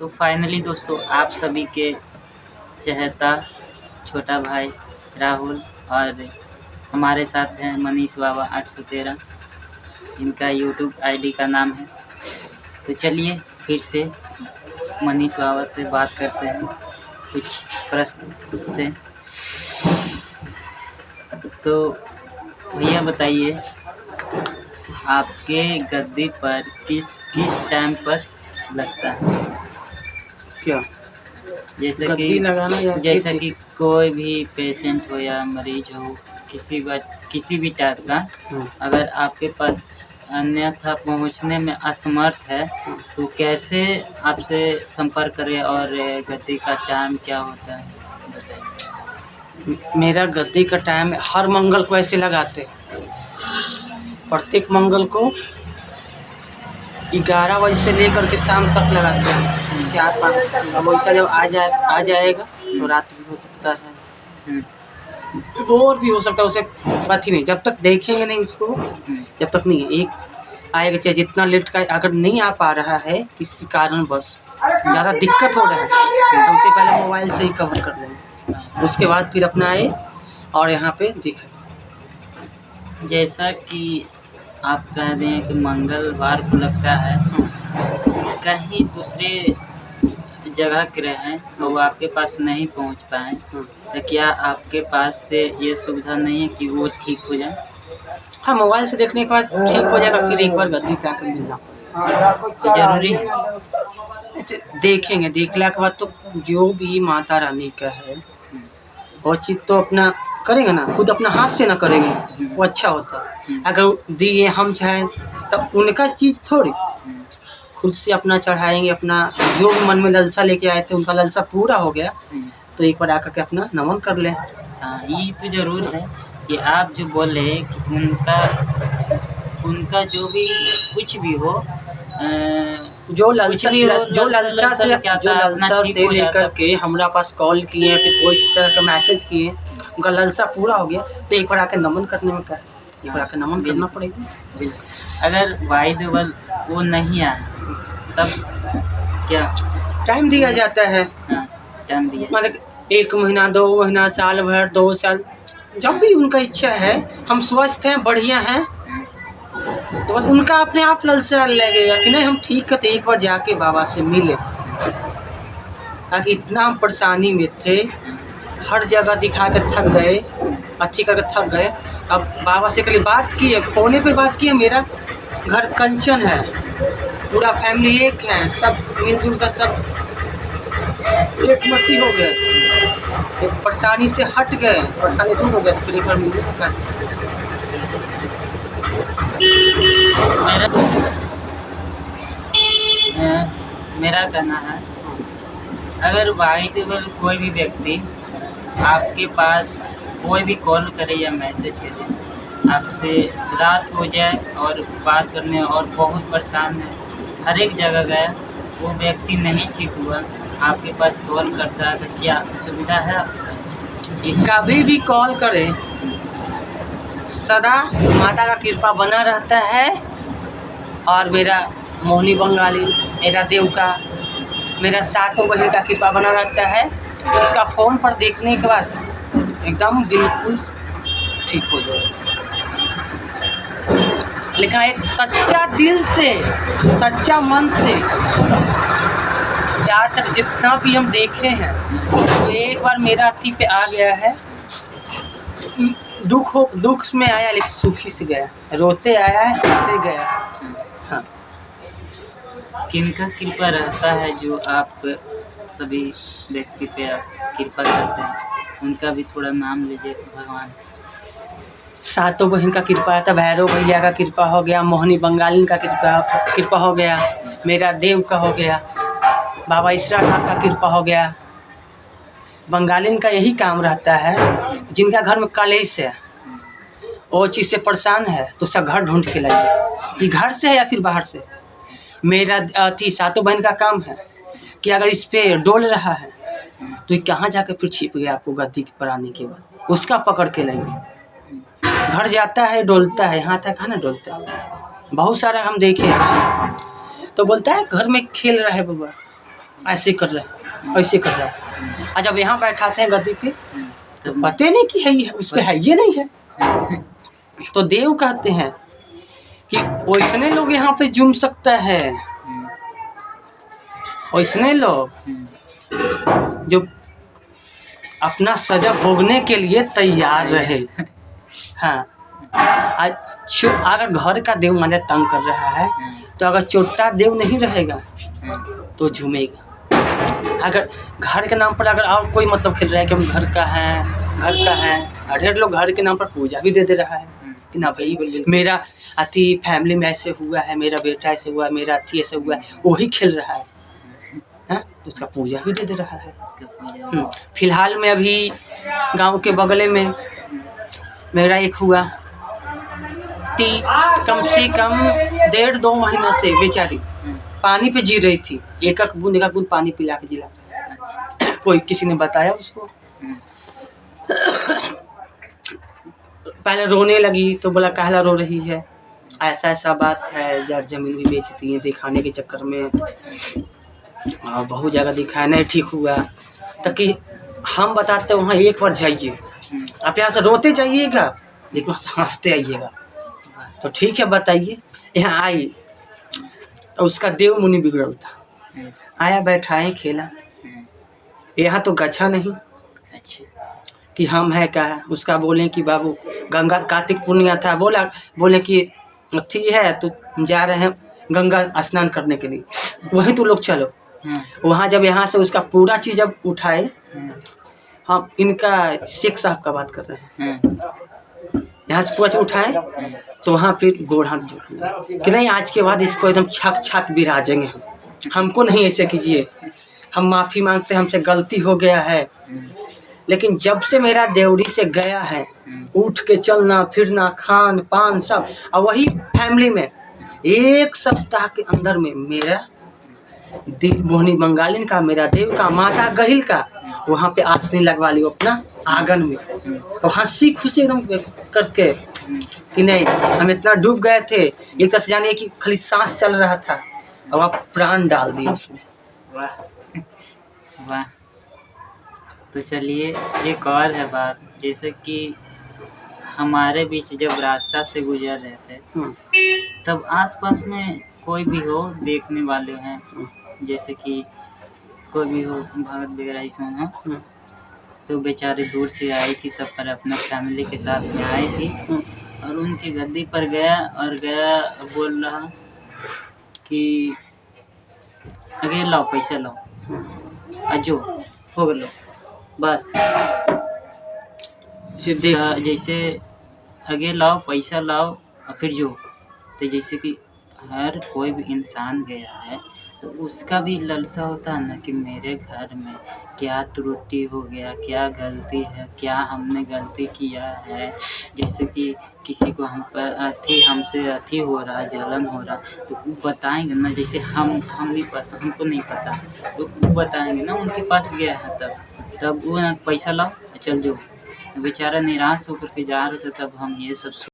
तो फाइनली दोस्तों आप सभी के चहेता छोटा भाई राहुल और हमारे साथ हैं मनीष बाबा 813। इनका यूट्यूब आईडी का नाम है। तो चलिए फिर से मनीष बाबा से बात करते हैं कुछ प्रश्न से। तो भैया बताइए, आपके गद्दी पर किस किस टाइम पर लगता है? क्या जैसे गद्दी कि लगाना या जैसा कि कोई भी पेशेंट हो या मरीज हो, किसी भी टाइप का, अगर आपके पास अन्यथा पहुंचने में असमर्थ है तो कैसे आपसे संपर्क करें और गद्दी का टाइम क्या होता है बताइए। मेरा गद्दी का टाइम हर मंगल को ऐसे लगाते, प्रत्येक मंगल को 11 बजे से लेकर के शाम तक लगाते हैं। क्या अब वैसा जब आ जाएगा तो रात भी हो सकता है, भोर भी हो सकता है, उसे बात ही नहीं। जब तक देखेंगे नहीं इसको, जब तक नहीं एक आएगा, चाहे जितना लेट का, अगर नहीं आ पा रहा है किसी कारण बस ज़्यादा दिक्कत हो रहा है तो उसे पहले मोबाइल से ही कवर कर लेंगे, उसके बाद फिर अपना आए और यहाँ पे दिखे। जैसा कि आप कह रहे हैं कि मंगलवार को लगता है, कहीं दूसरे जगह के रहें तो वो आपके पास नहीं पहुंच पाए, तो क्या आपके पास से ये सुविधा नहीं है कि वो ठीक हो जाए? हाँ, मोबाइल से देखने के बाद ठीक हो जाएगा, फिर एक बार गद्दी पे आकर मिलना जरूरी है। ऐसे देखेंगे, देखने के बाद तो जो भी माता रानी का है वो चीज़ तो अपना करेंगे ना, खुद अपना हाथ से ना करेंगे वो अच्छा होता है। अगर दिए हम चाहें तो उनका चीज़ थोड़ी, खुद से अपना चढ़ाएंगे, अपना जो भी मन में ललसा लेके आए थे उनका ललसा पूरा हो गया तो एक बार आकर के अपना नमन कर लें। हाँ, ये तो जरूर है कि आप जो बोले कि उनका जो भी कुछ भी हो, जो ललसा से लेकर के हमारा पास कॉल किए, फिर कोई इस तरह का मैसेज किए, उनका ललसा पूरा हो गया तो एक बार आकर नमन करने में क्या, एक बार आकर नमन करना पड़ेगा। बिल्कुल। अगर बाई द वे वो नहीं आए तब क्या टाइम दिया जाता है? हाँ, टाइम दिया, मतलब 1 महीना, 2 महीना, साल भर, 2 साल, जब भी उनका इच्छा है। हम स्वस्थ हैं, बढ़िया हैं, तो बस उनका अपने आप ललसा लगेगा कि नहीं हम ठीक है, तो एक बार जाके बाबा से मिले। ताकि इतना हम परेशानी में थे, हर जगह दिखा कर थक गए, अच्छी करके थक गए। अब बाबा से कल बात की है, फोने पे बात की है, मेरा घर कंचन है, पूरा फैमिली एक है, सब मिलजुल कर सब एक मस्ती हो गए, एक परेशानी से हट गए, परेशानी दूर हो गया, फिर एक बार मिलने का। मेरा कहना है, अगर बाई द वे कोई भी व्यक्ति आपके पास कोई भी कॉल करे या मैसेज करे, आपसे रात हो जाए और बात करने और बहुत परेशान है, हर एक जगह गया, वो व्यक्ति नहीं ठीक हुआ, आपके पास कॉल करता है, तो क्या सुविधा है आपके? कभी भी कॉल करें, सदा माता का कृपा बना रहता है। और मेरा मोहनी बंगाली, मेरा देव का, मेरा सातों बहन का कृपा बना रहता है। इसका फ़ोन पर देखने के बाद एकदम बिल्कुल ठीक हो जाए। लिखा एक सच्चा दिल से, सच्चा मन से, आज तक जितना भी हम देखे हैं, तो एक बार मेरा अति पे आ गया है। दुख में आया लेकिन सुखी से गया, रोते आया है, हंसते गया। हाँ, किनका कृपा रहता है जो आप सभी व्यक्ति पे आप कृपा करते हैं, उनका भी थोड़ा नाम लीजिए भगवान। सातों बहन का कृपा था, भैरव भैया का कृपा हो गया, मोहनी बंगालिन का कृपा हो गया, मेरा देव का हो गया, बाबा ईश्वरनाथ का कृपा हो गया। बंगालिन का यही काम रहता है, जिनका घर में कलेश है, वो चीज़ से परेशान है तो उसका घर ढूंढ के लाइए, कि घर से है या फिर बाहर से। मेरा सातों बहन का काम है कि अगर इस पे डोल रहा है तो ये कहाँ जाकर फिर छिप गया, आपको गद्दी पर आने के बाद उसका पकड़ के लाएंगे। घर जाता है, डोलता है, यहाँ तक है ना, डोलता है। बहुत सारा हम देखे हैं, तो बोलता है घर में खेल रहा है बाबा, ऐसे कर रहा है, ऐसे कर रहा है। और जब यहाँ बैठाते हैं गद्दी पे तो तब पता नहीं कि है ही है, उस पे है ये नहीं है। तो देव कहते हैं कि वैसने लोग यहाँ पे जुम सकता है, वैसने लोग जो अपना सजा भोगने के लिए तैयार रहे। हाँ, अगर घर का देव माने तंग कर रहा है तो अगर चोटा देव नहीं रहेगा तो झूमेगा। अगर घर के नाम पर अगर और कोई मतलब खेल रहा है कि हम घर का है, ढेर लोग घर के नाम पर पूजा भी दे रहा है कि ना भाई मेरा अति फैमिली में ऐसे हुआ है, मेरा बेटा ऐसे हुआ है, मेरा अति ऐसे हुआ है, वही खेल रहा है, तो उसका पूजा भी दे रहा है। फिलहाल में अभी गांव के बगले में मेरा एक हुआ, कम से कम 1.5-2 महीना से बेचारी पानी पे जी रही थी, एक बूंद पानी पिला के जिला। कोई किसी ने बताया उसको, पहले रोने लगी तो बोला काहला रो रही है, ऐसा बात है, जर जमीन भी बेच दिए दिखाने के चक्कर में, बहुत जगह दिखाया नहीं ठीक हुआ। ताकि हम बताते वहाँ एक बार जाइए, आप यहाँ से रोते जाइएगा लेकिन वहाँ से हंसते आइएगा। तो ठीक है बताइए, यहाँ आई तो उसका देव मुनि बिगड़ल था, आया बैठाए खेला, यहाँ तो गच्छा नहीं कि हम है क्या है। उसका बोले कि बाबू गंगा कार्तिक पूर्णिमा था, बोले कि थी है तो जा रहे हैं गंगा स्नान करने के लिए, वहीं तो लोग चलो। वहाँ जब यहाँ से उसका पूरा चीज़ जब उठाए, हम इनका शेख साहब का बात कर रहे हैं, यहाँ से पूरा उठाए तो वहाँ फिर गोड़ हाथ जोड़ कि नहीं आज के बाद इसको एकदम छक बिराजेंगे, हमको नहीं ऐसे कीजिए, हम माफ़ी मांगते हैं, हमसे गलती हो गया है। लेकिन जब से मेरा देवड़ी से गया है, उठ के चलना फिरना खान पान सब, और वही फैमिली में 1 सप्ताह के अंदर में मेरा मोहनी बंगालिन का, मेरा देव का, माता गहिल का वहाँ पे आसनी लगवा लियो अपना आंगन में, और हंसी खुशी एकदम करके कि नहीं हम इतना डूब गए थे, एक तरह से जानिए कि खाली सांस चल रहा था और आप प्राण डाल दिए उसमें। वाह वाह। तो चलिए एक और है बात, जैसे कि हमारे बीच जब रास्ता से गुजर रहे थे तब आसपास में कोई भी हो देखने वाले हैं, जैसे कि कोई भी हो भगत वगैरह इसमें हो, तो बेचारे दूर से आई थी, सब पर अपना फैमिली के साथ में आई थी, और उनकी गद्दी पर गया बोल रहा कि अगे लाओ पैसा लाओ, अजो हो गलो बस, जैसे अगे लाओ पैसा लाओ और फिर जो, तो जैसे कि हर कोई भी इंसान गया है तो उसका भी लालसा होता है ना कि मेरे घर में क्या त्रुटि हो गया, क्या गलती है, क्या हमने गलती किया है। जैसे कि किसी को हम पर हमसे अथी हो रहा, जलन हो रहा, तो वो बताएंगे ना, जैसे हमको नहीं पता तो वो बताएंगे ना, उनके पास गया है तब वो ना पैसा लाओ चल जो, बेचारा निराश होकर के जा रहे थे, तब हम ये सब